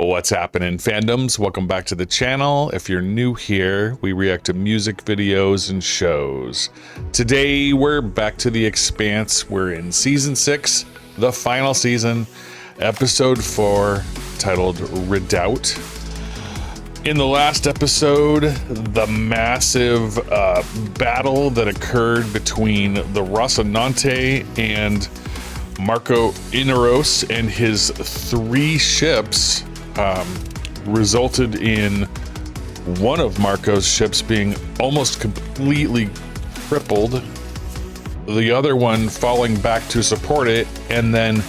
What's happening, fandoms? Welcome back to the channel. If you're new here, we react to music videos and shows. Today we're back to the Expanse. We're in season 6, the final season, episode 4, titled Redoubt. In the last episode, the massive battle that occurred between the Rocinante and Marco Inaros and his 3 ships resulted in one of Marco's ships being almost completely crippled, the other one falling back to support it, and then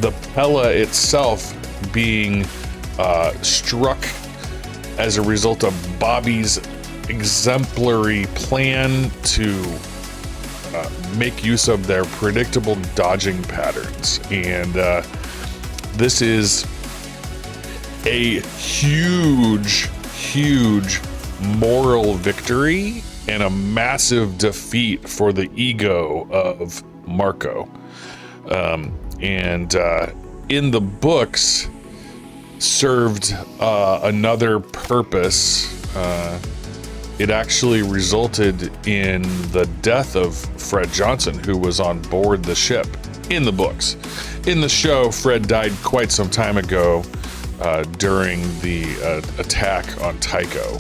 the Pella itself being struck as a result of Bobby's exemplary plan to make use of their predictable dodging patterns. And this is a huge moral victory and a massive defeat for the ego of Marco. And in the books served another purpose. It actually resulted in the death of Fred Johnson, who was on board the ship in the books. In the show, Fred died quite some time ago during the attack on Tycho.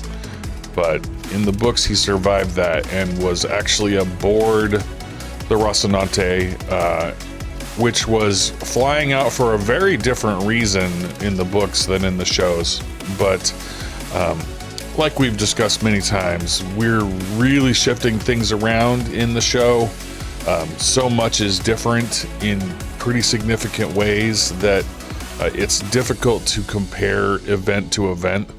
But in the books, he survived that and was actually aboard the Rocinante, which was flying out for a very different reason in the books than in the shows. But like we've discussed many times, we're really shifting things around in the show. So much is different in pretty significant ways that it's difficult to compare event to event.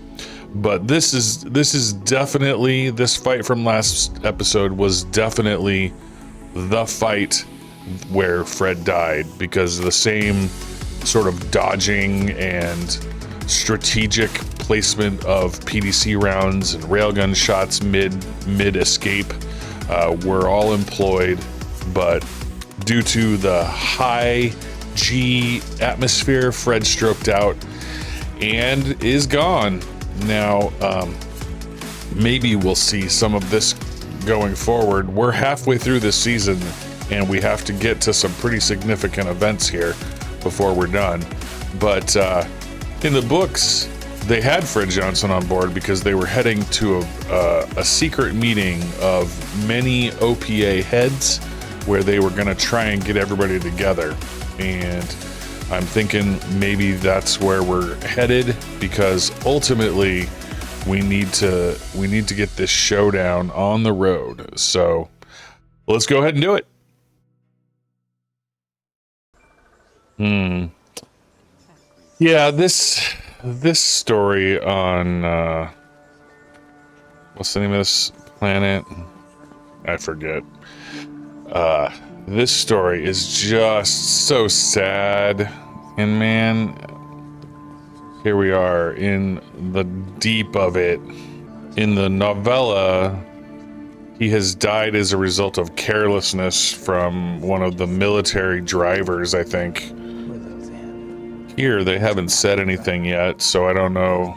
But this is definitely, this fight from last episode was definitely the fight where Fred died, because the same sort of dodging and strategic placement of PDC rounds and railgun shots mid escape were all employed, but due to the high G atmosphere, Fred stroked out and is gone. Now maybe we'll see some of this going forward. We're halfway through this season and we have to get to some pretty significant events here before we're done. But in the books, they had Fred Johnson on board because they were heading to a secret meeting of many OPA heads where they were going to try and get everybody together. And I'm thinking maybe that's where we're headed, because ultimately we need to get this showdown on the road. So let's go ahead and do it. Yeah, this story on what's the name of this planet? I forget. This story is just so sad, and man, here we are in the deep of it. In the novella, he has died as a result of carelessness from one of the military drivers, I think. Here, they haven't said anything yet, so I don't know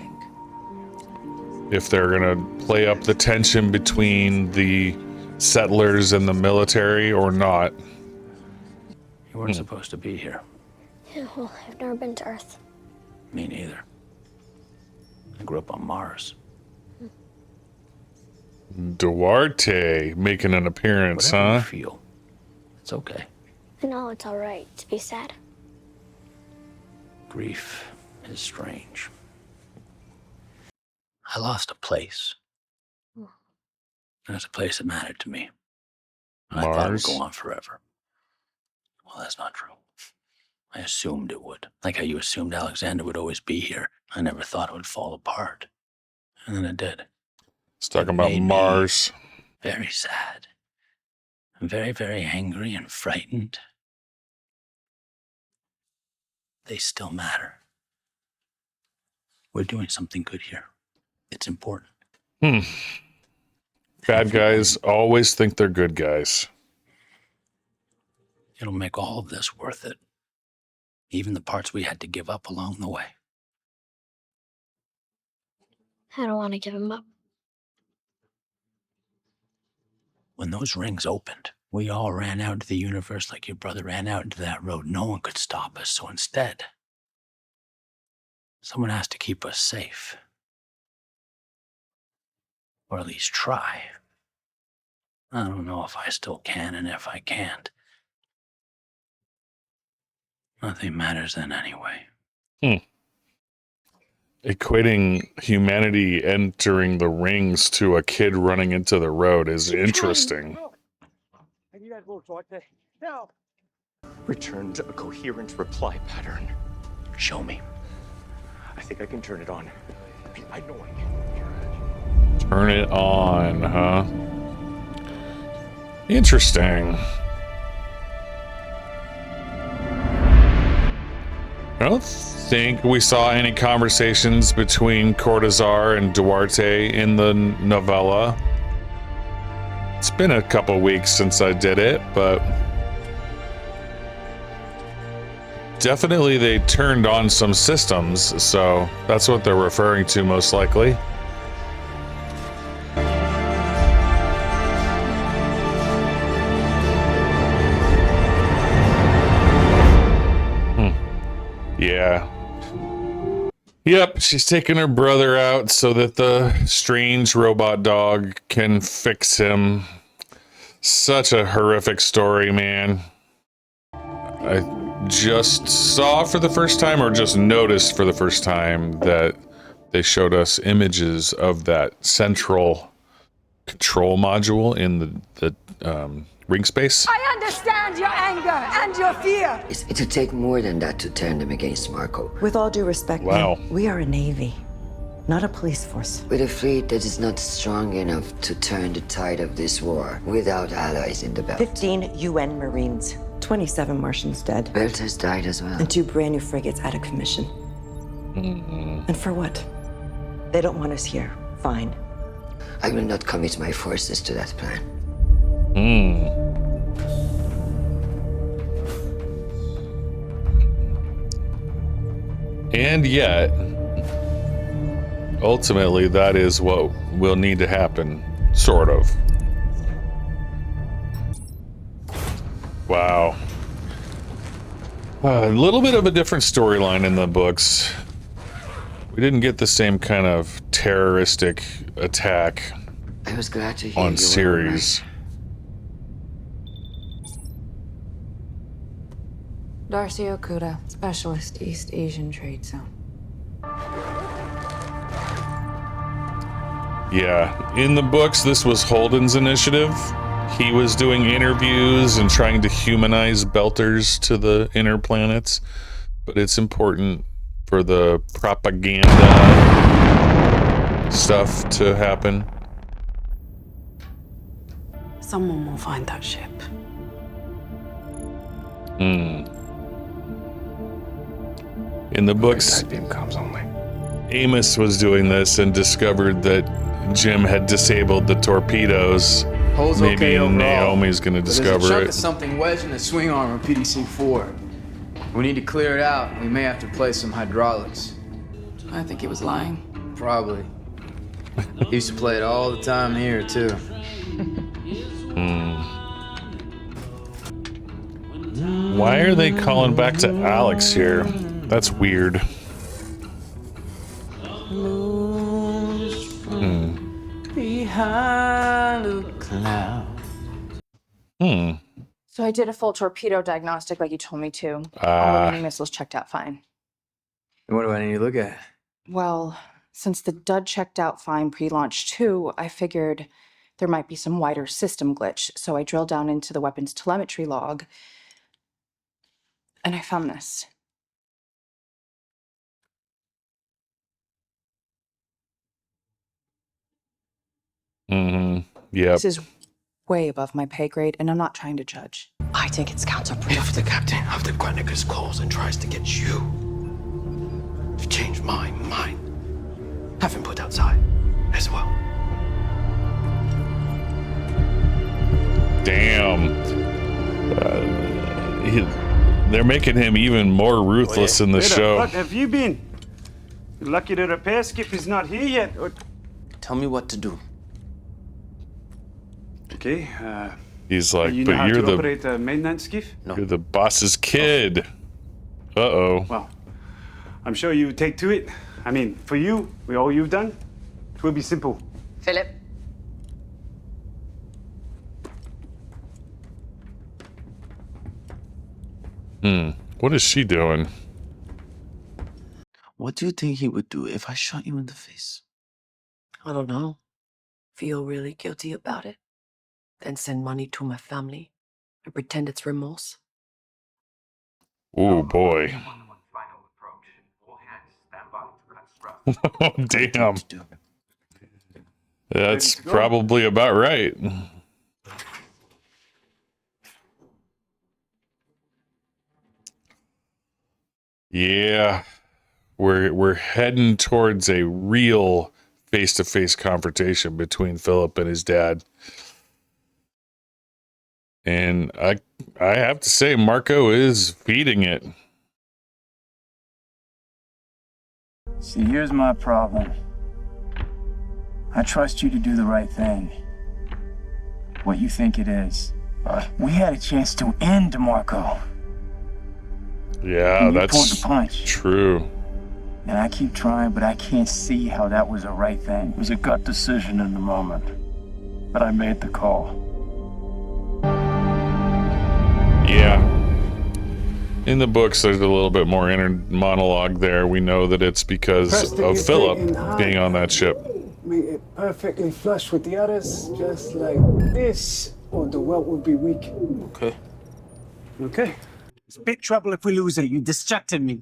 if they're gonna play up the tension between the settlers and the military or not. You weren't supposed to be here. Yeah, well, I've never been to Earth. Me neither. I grew up on Mars. Duarte making an appearance, Whatever huh? you feel, it's okay. I know it's all right to be sad. Grief is strange. I lost a place. And it's a place that mattered to me. And I thought it would Mars? go on forever. Well, that's not true. I assumed it would. Like how you assumed Alexander would always be here. I never thought it would fall apart. And then it did. It's talking It about made me Mars. very sad. I'm very, very angry and frightened. They still matter. We're doing something good here. It's important. Bad guys always think they're good guys. It'll make all of this worth it. Even the parts we had to give up along the way. I don't want to give him up. When those rings opened, we all ran out into the universe like your brother ran out into that road. No one could stop us, so instead, someone has to keep us safe. Or at least try. I don't know if I still can, and if I can't, nothing matters then anyway. Equating humanity entering the rings to a kid running into the road is interesting. Return to a coherent reply pattern. Show me. I think I can turn it on. I know I can. Turn it on, huh? Interesting. I don't think we saw any conversations between Cortazar and Duarte in the novella. It's been a couple weeks since I did it, but definitely they turned on some systems, so that's what they're referring to most likely. Yeah. Yep, she's taking her brother out so that the strange robot dog can fix him. Such a horrific story, man. I just saw for the first time, or just noticed for the first time, that they showed us images of that central control module in the ring space. I understand your anger and your fear. It'll take more than that to turn them against Marco. With all due respect, Wow. ma'am, we are a navy, not a police force. With a fleet that is not strong enough to turn the tide of this war without allies in the belt. 15 UN Marines, 27 Martians dead, Belt has died as well. and 2 brand new frigates out of commission. And for what? They don't want us here. Fine. I will not commit my forces to that plan. And yet, ultimately, that is what will need to happen, sort of. Wow. A little bit of a different storyline in the books. We didn't get the same kind of terroristic attack I was glad to hear on you were series. Darcy Okuda, Specialist East Asian Trade Zone. Yeah, in the books, this was Holden's initiative. He was doing interviews and trying to humanize Belters to the inner planets. But it's important for the propaganda stuff to happen. Someone will find that ship. In the books, Beam comms only. Amos was doing this and discovered that Jim had disabled the torpedoes. Hole's Maybe okay overall, Naomi's gonna but there's discover a chunk it. of something wedged in the swing arm of PDC-4. We need to clear it out. We may have to place some hydraulics. I think he was lying. Probably. He used to play it all the time here, too. Why are they calling back to Alex here? That's weird. Behind a cloud. So I did a full torpedo diagnostic like you told me to. All the mini missiles checked out fine. What do I need to look at? Well, since the dud checked out fine pre-launch too, I figured there might be some wider system glitch. So I drilled down into the weapon's telemetry log and I found this. Yep. This is way above my pay grade and I'm not trying to judge. I think it's counterproductive. If the captain of the Granicus calls and tries to get you to change my mind, have him put outside as well. Damn. They're making him even more ruthless in the Where the show. fuck have you been? You're lucky the repair skip is not here yet. Tell me what to do. Okay, He's like, you know but how you're to the operate a maintenance skiff? you're the boss's kid. Uh-oh. Well, I'm sure you take to it. I mean, for you, with all you've done, it will be simple. Philip. What is she doing? What do you think he would do if I shot you in the face? I don't know. Feel really guilty about it. Then send money to my family and pretend it's remorse. Oh boy. Damn. That's probably about right. Yeah. We're heading towards a real face-to-face confrontation between Philip and his dad. And I have to say Marco is feeding it. See, here's my problem. I trust you to do the right thing. What you think it is. We had a chance to end Marco. Yeah, And you pulled that's the punch. true. And I keep trying, but I can't see how that was the right thing. It was a gut decision in the moment. But I made the call. Yeah. In the books, there's a little bit more inner monologue there. We know that it's because of Philip being on that ship. Make it perfectly flush with the others, just like this, or the welt will be weak. Okay. Okay. It's big trouble if we lose it. You distracted me.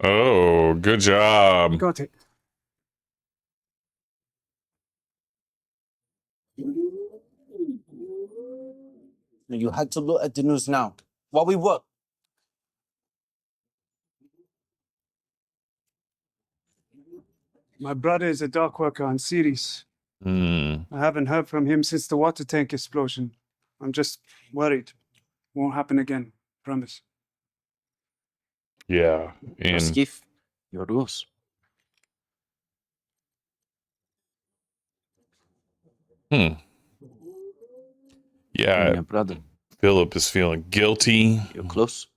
Oh, good job. Got it. You had to look at the news now. While we work. My brother is a dock worker on Ceres. Hmm. I haven't heard from him since the water tank explosion. I'm just worried. Won't happen again. Promise. Yeah. Your And skiff, your rules. yeah, Your brother. Philip is feeling guilty. You're close.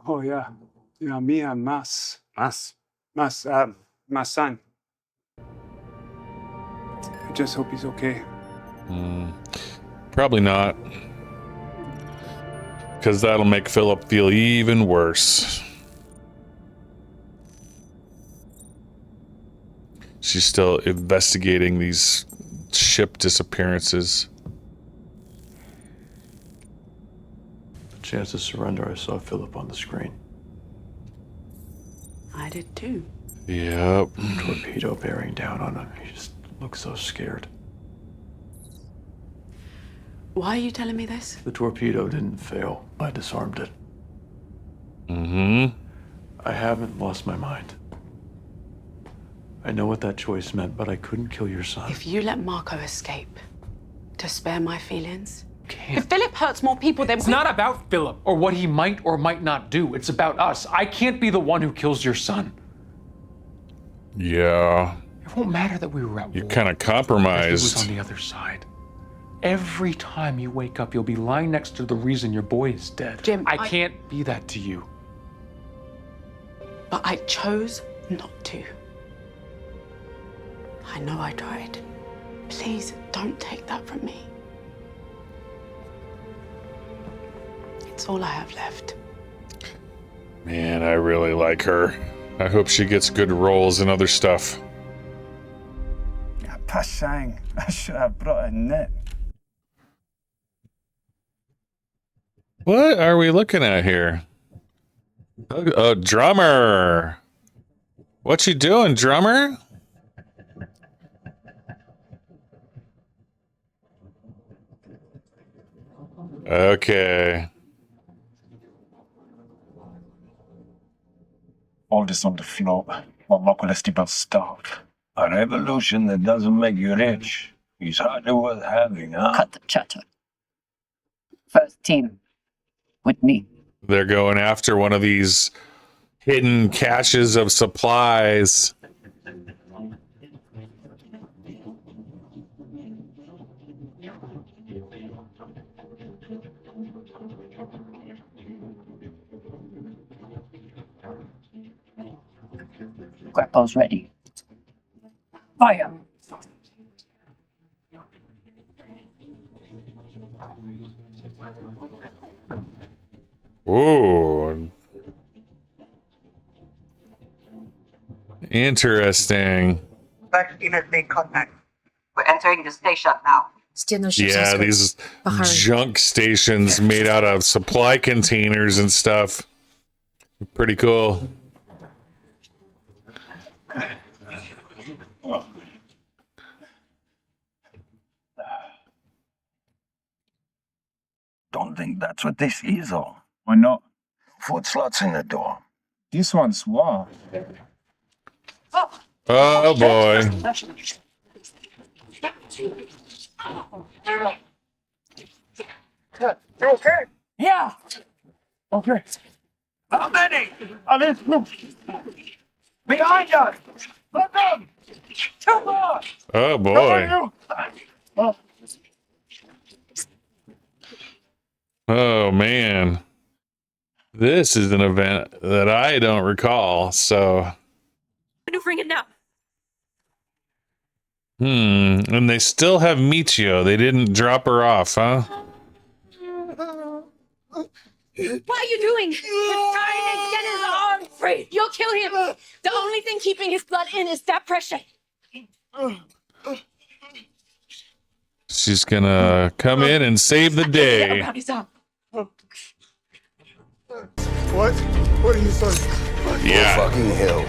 Oh, yeah. Yeah, me and Mas. Mas. Mas, my son. I just hope he's okay. Probably not. Because that'll make Philip feel even worse. She's still investigating these ship disappearances. Chance to surrender, I saw Philip on the screen. I did too. Yep. Torpedo bearing down on him. He just looks so scared. Why are you telling me this? The torpedo didn't fail. I disarmed it. Mm-hmm. I haven't lost my mind. I know what that choice meant, but I couldn't kill your son. If you let Marco escape to spare my feelings, If Philip hurts more people than It's not about Philip or what he might or might not do. It's about us. I can't be the one who kills your son. Yeah. It won't matter that we were at You're war. kind of compromised. He was on the other side. Every time you wake up, you'll be lying next to the reason your boy is dead. Jim, I can't be that to you. but I chose not to. I know I tried. Please don't take that from me. It's all I have left. Man, I really like her. I hope she gets good roles in other stuff. Pashang. I should have brought a net. What are we looking at here? A drummer. What you doing, drummer? Okay. All this on the floor while Marco Esteban starve. A revolution that doesn't make you rich is hardly worth having, huh? Cut the chatter. First team. With me. They're going after one of these hidden caches of supplies. Grapple's ready. Fire! Ooh. Interesting. Back in main contact. We're entering the station now. Yeah, these junk stations made out of supply containers and stuff. Pretty cool. Don't think that's what this is, though. Why not? Foot slots in the door. This one's what? Oh boy. You okay? Yeah. Okay. How many? Behind us. Let them. Come on! Oh boy. Oh man. This is an event that I don't recall, so. Maneuvering it now. And they still have Michio. They didn't drop her off, huh? What are you doing? He's trying to get his arm free. You'll kill him. The only thing keeping his blood in is that pressure. She's gonna come in and save the day. Around his arm. What? What are you saying? Yeah. Fucking hell.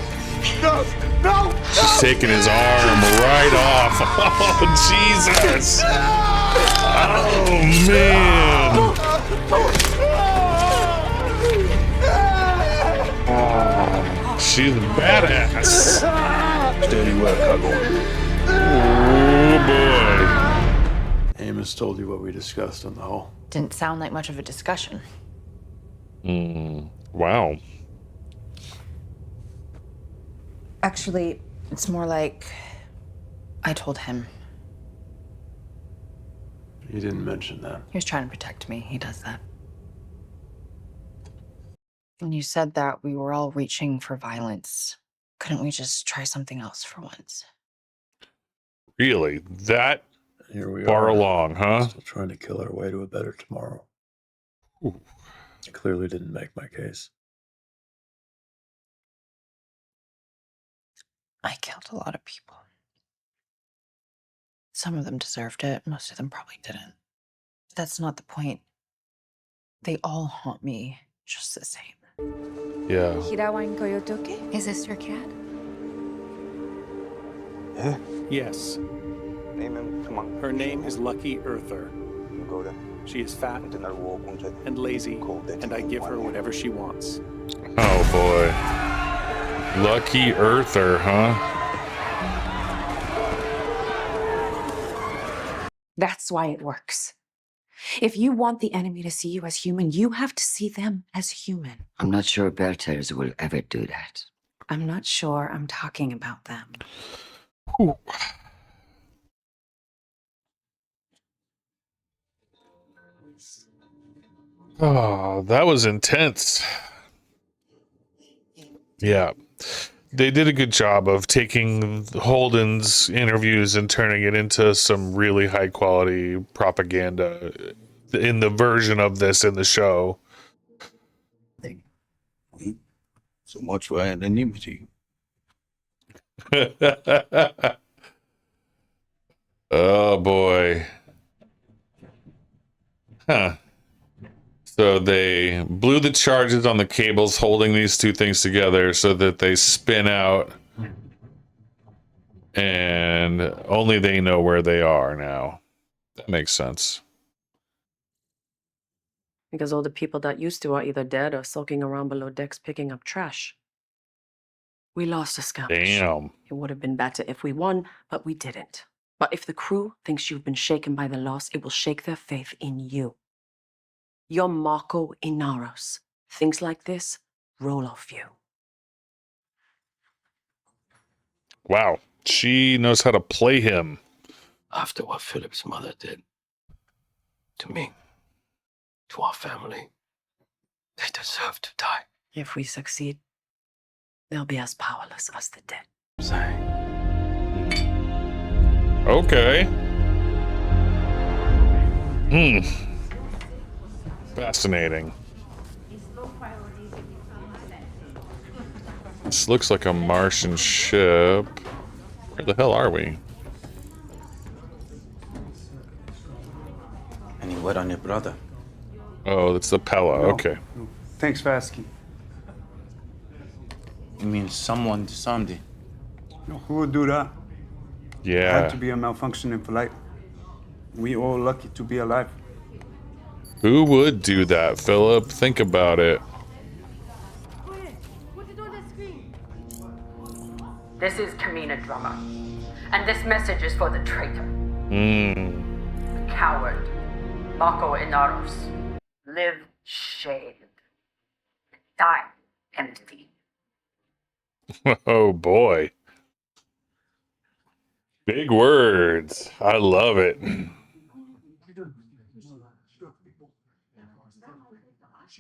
No! No! She's taking his arm right off. Oh, Jesus. Oh, man. She's badass. Steady work, Huggle. Oh, boy. Amos told you what we discussed in the hall. Didn't sound like much of a discussion. Wow. Actually, it's more like I told him. You didn't mention that. He was trying to protect me. He does that. And you said that we were all reaching for violence. Couldn't we just try something else for once? Really? That Here we far are. along, huh? Still trying to kill our way to a better tomorrow. Ooh. I clearly didn't make my case. I killed a lot of people. Some of them deserved it. Most of them probably didn't. But that's not the point. They all haunt me just the same. Yeah. Hirawan Koyotoke? Is this your cat? Yes. Her name is Lucky Earther. She is fat and lazy, and I give her whatever she wants. Oh, boy. Lucky Earther, huh? That's why it works. If you want the enemy to see you as human, you have to see them as human. I'm not sure Bertels will ever do that. I'm not sure I'm talking about them. Ooh. Oh, that was intense. Yeah. They did a good job of taking Holden's interviews and turning it into some really high quality propaganda in the version of this in the show. So much for anonymity. Oh boy. Huh. So they blew the charges on the cables holding these two things together so that they spin out, and only they know where they are now. That makes sense. Because all the people that used to are either dead or sulking around below decks picking up trash. We lost a skirmish. Damn. It would have been better if we won, but we didn't. But if the crew thinks you've been shaken by the loss, it will shake their faith in you. You're Marco Inaros. Things like this roll off you. Wow. She knows how to play him. After what Philip's mother did to me, to our family, they deserve to die. If we succeed, they'll be as powerless as the dead. Okay. Fascinating. This looks like a Martian ship. Where the hell are we? Any word on your brother? Oh, that's the Pella. No. Okay. Thanks for asking. You mean someone disarmed it? Who would do that? It Yeah. had to be a malfunctioning flight. We all lucky to be alive. Who would do that, Philip? Think about it. This is Kamina Drummer, and this message is for the traitor, the coward, Marco Inaros. Live shaved, die empty. Oh boy. Big words. I love it.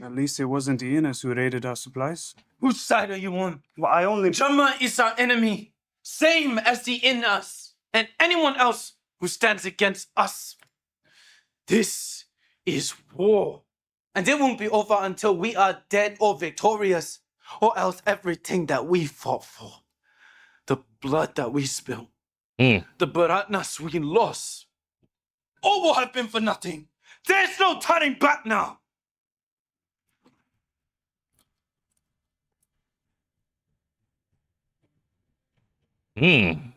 At least it wasn't the Innes who raided our supplies. Whose side are you on? Well, I only... Drummer is our enemy, same as the Innas, and anyone else who stands against us. This is war, and it won't be over until we are dead or victorious, or else everything that we fought for, the blood that we spilled, the Baratnas we lost, all will have been for nothing. There's no turning back now. Damn.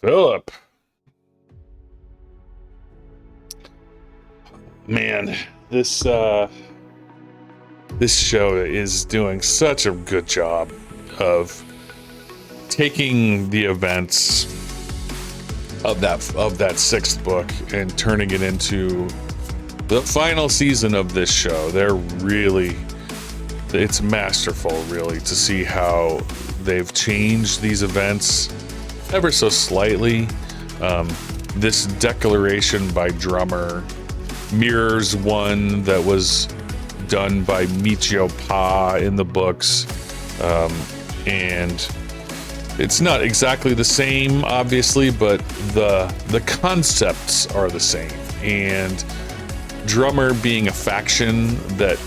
Philip. Man, this show is doing such a good job of taking the events of that sixth book and turning it into the final season of this show. It's masterful, really, to see how they've changed these events ever so slightly. This declaration by Drummer mirrors one that was done by Michio Pa in the books, and it's not exactly the same, obviously, but the concepts are the same. And Drummer being a faction that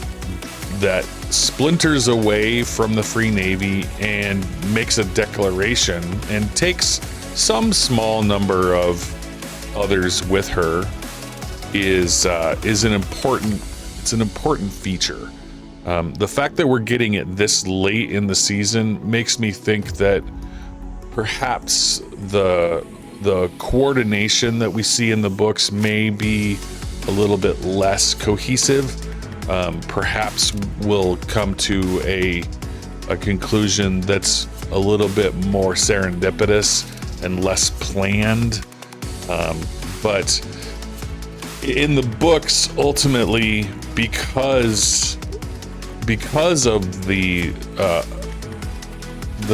splinters away from the Free Navy and makes a declaration and takes some small number of others with her is an important feature. The fact that we're getting it this late in the season makes me think that perhaps the coordination that we see in the books may be a little bit less cohesive. Perhaps we'll come to a conclusion that's a little bit more serendipitous and less planned. But in the books, ultimately, because of the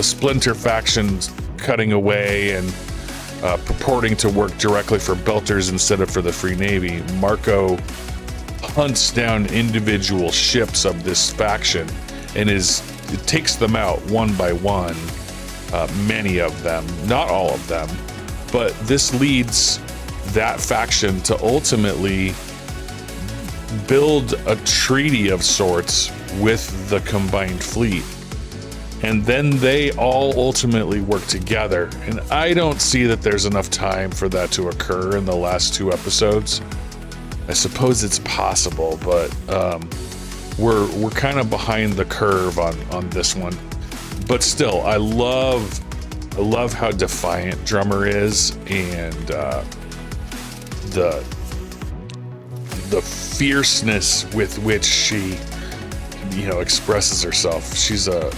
Splinter factions cutting away and purporting to work directly for Belters instead of for the Free Navy, Marco hunts down individual ships of this faction and it takes them out one by one, many of them, not all of them, but this leads that faction to ultimately build a treaty of sorts with the combined fleet. And then they all ultimately work together. And I don't see that there's enough time for that to occur in the last 2 episodes. I suppose it's possible, but we're kind of behind the curve on this one. But still, I love how defiant Drummer is, and the fierceness with which she expresses herself. She's a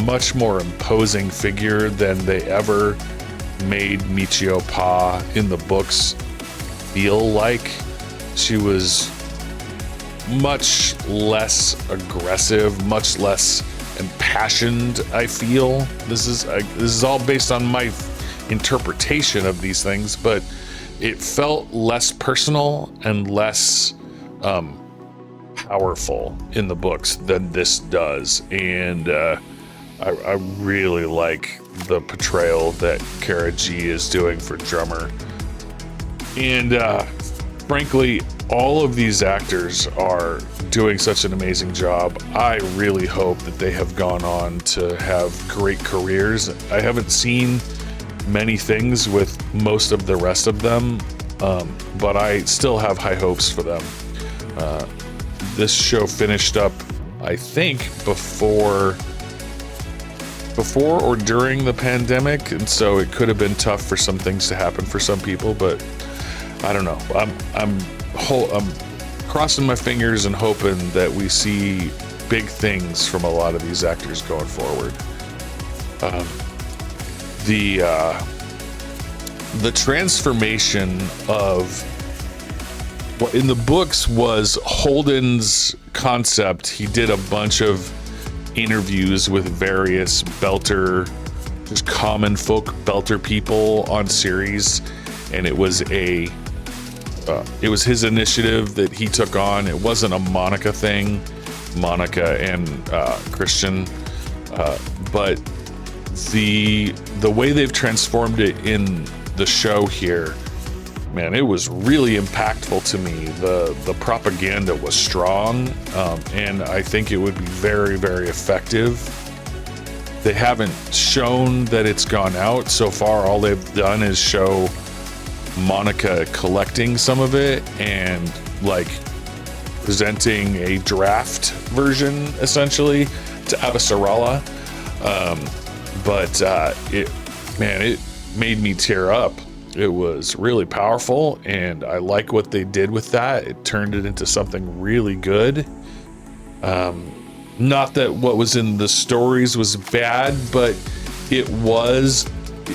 much more imposing figure than they ever made Michio Pa in the books feel like. She was much less aggressive, much less impassioned, I feel. This is all based on my interpretation of these things, but it felt less personal and less powerful in the books than this does. And I really like the portrayal that Kara G is doing for Drummer. And frankly, all of these actors are doing such an amazing job. I really hope that they have gone on to have great careers. I haven't seen many things with most of the rest of them, but I still have high hopes for them. This show finished up, I think, before or during the pandemic, and so it could have been tough for some things to happen for some people, but I don't know. I'm crossing my fingers and hoping that we see big things from a lot of these actors going forward. The transformation of what in the books was Holden's concept. He did a bunch of interviews with various belter, just common folk belter people on series, and it was his initiative that he took on. It wasn't a Monica thing, Monica and Christian, but the way they've transformed it in the show here, man, it was really impactful to me. The propaganda was strong, and I think it would be very, very effective. They haven't shown that it's gone out so far. All they've done is show Monica collecting some of it and like presenting a draft version essentially to Avasarala. But it made me tear up. It was really powerful, and I like what they did with that. It turned it into something really good. Not that what was in the stories was bad, but it was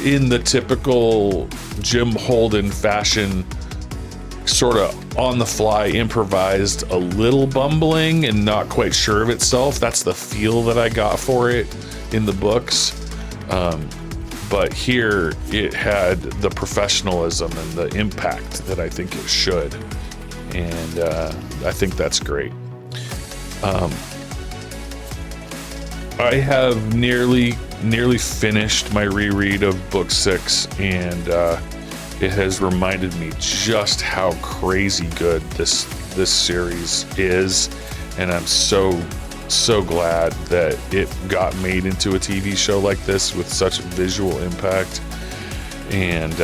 in the typical Jim Holden fashion, sort of on the fly, improvised, a little bumbling and not quite sure of itself. That's the feel that I got for it in the books. But here it had the professionalism and the impact that I think it should. And I think that's great. I have nearly finished my reread of book 6, and it has reminded me just how crazy good this series is, and I'm so glad that it got made into a TV show like this with such visual impact. And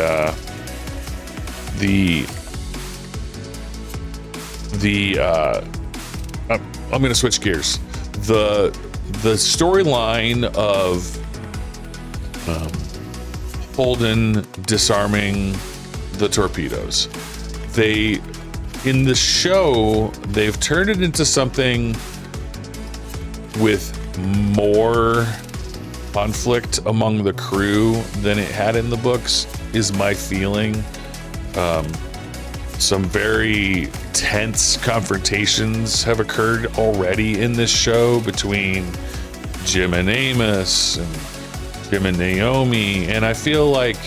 I'm gonna switch gears. The storyline of Holden disarming the torpedoes, in the show they've turned it into something with more conflict among the crew than it had in the books, is my feeling. Some very tense confrontations have occurred already in this show between Jim and Amos and Jim and Naomi, and I feel like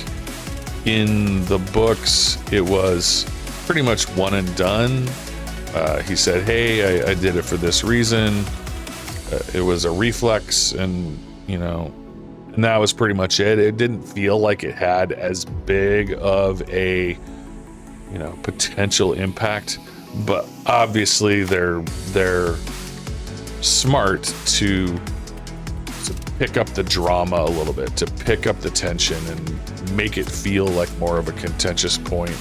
in the books it was pretty much one and done. He said, hey, I did it for this reason. It was a reflex, and and that was pretty much it. It didn't feel like it had as big of a potential impact, but obviously they're smart to pick up the drama a little bit, to pick up the tension and make it feel like more of a contentious point.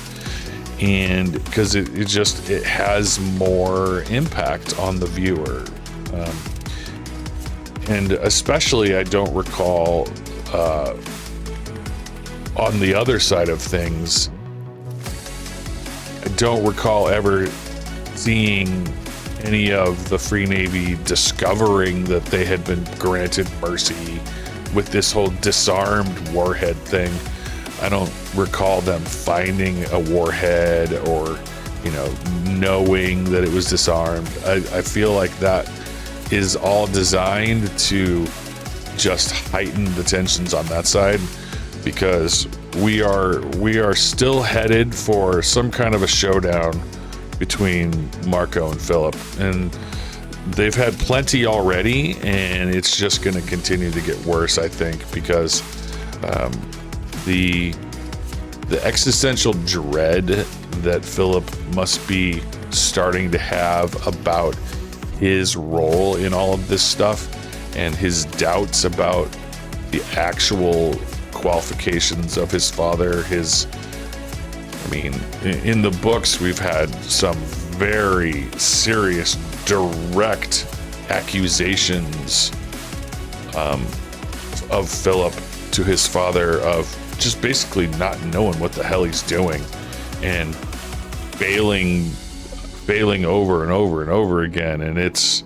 And because it has more impact on the viewer. And especially, I don't recall on the other side of things, I don't recall ever seeing any of the Free Navy discovering that they had been granted mercy with this whole disarmed warhead thing. I don't recall them finding a warhead or, you know, knowing that it was disarmed. I feel like that is all designed to just heighten the tensions on that side, because we are still headed for some kind of a showdown between Marco and Philip, and they've had plenty already, and it's just going to continue to get worse, I think, because the existential dread that Philip must be starting to have about his role in all of this stuff, and his doubts about the actual qualifications of his father. I mean, in the books, we've had some very serious, direct accusations of Philip to his father of just basically not knowing what the hell he's doing and failing over and over and over again, and it's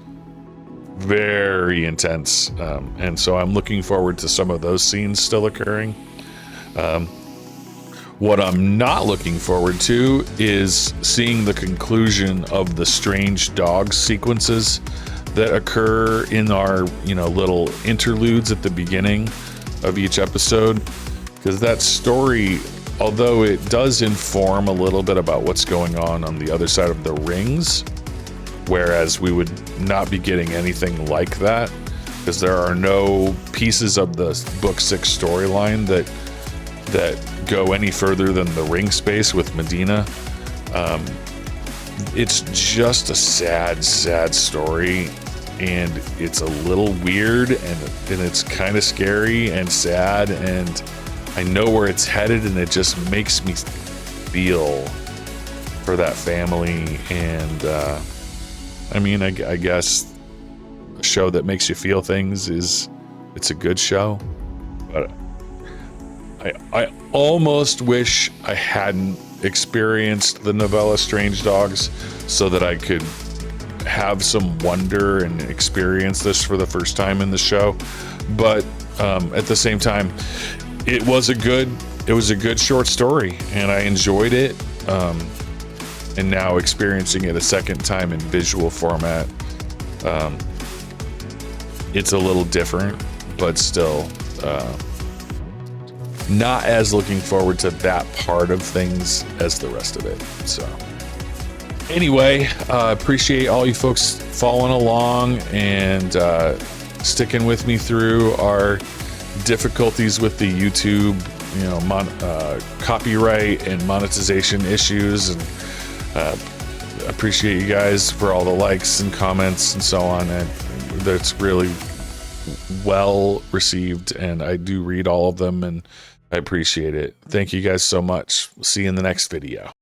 very intense. And so I'm looking forward to some of those scenes still occurring. What I'm not looking forward to is seeing the conclusion of the strange dog sequences that occur in our, you know, little interludes at the beginning of each episode, because that story, although it does inform a little bit about what's going on the other side of the rings, whereas we would not be getting anything like that, because there are no pieces of the book 6 storyline that go any further than the ring space with Medina. It's just a sad story, and it's a little weird, and it's kind of scary and sad, and I know where it's headed, and it just makes me feel for that family. And I mean, I guess a show that makes you feel things it's a good show, but I almost wish I hadn't experienced the novella Strange Dogs so that I could have some wonder and experience this for the first time in the show. But at the same time, it was a good short story, and I enjoyed it. And now experiencing it a second time in visual format, it's a little different, but still not as looking forward to that part of things as the rest of it. So anyway, appreciate all you folks following along and sticking with me through our difficulties with the YouTube, you know, copyright and monetization issues, and appreciate you guys for all the likes and comments and so on, and that's really well received, and I do read all of them, and I appreciate it. Thank you guys so much. See you in the next video.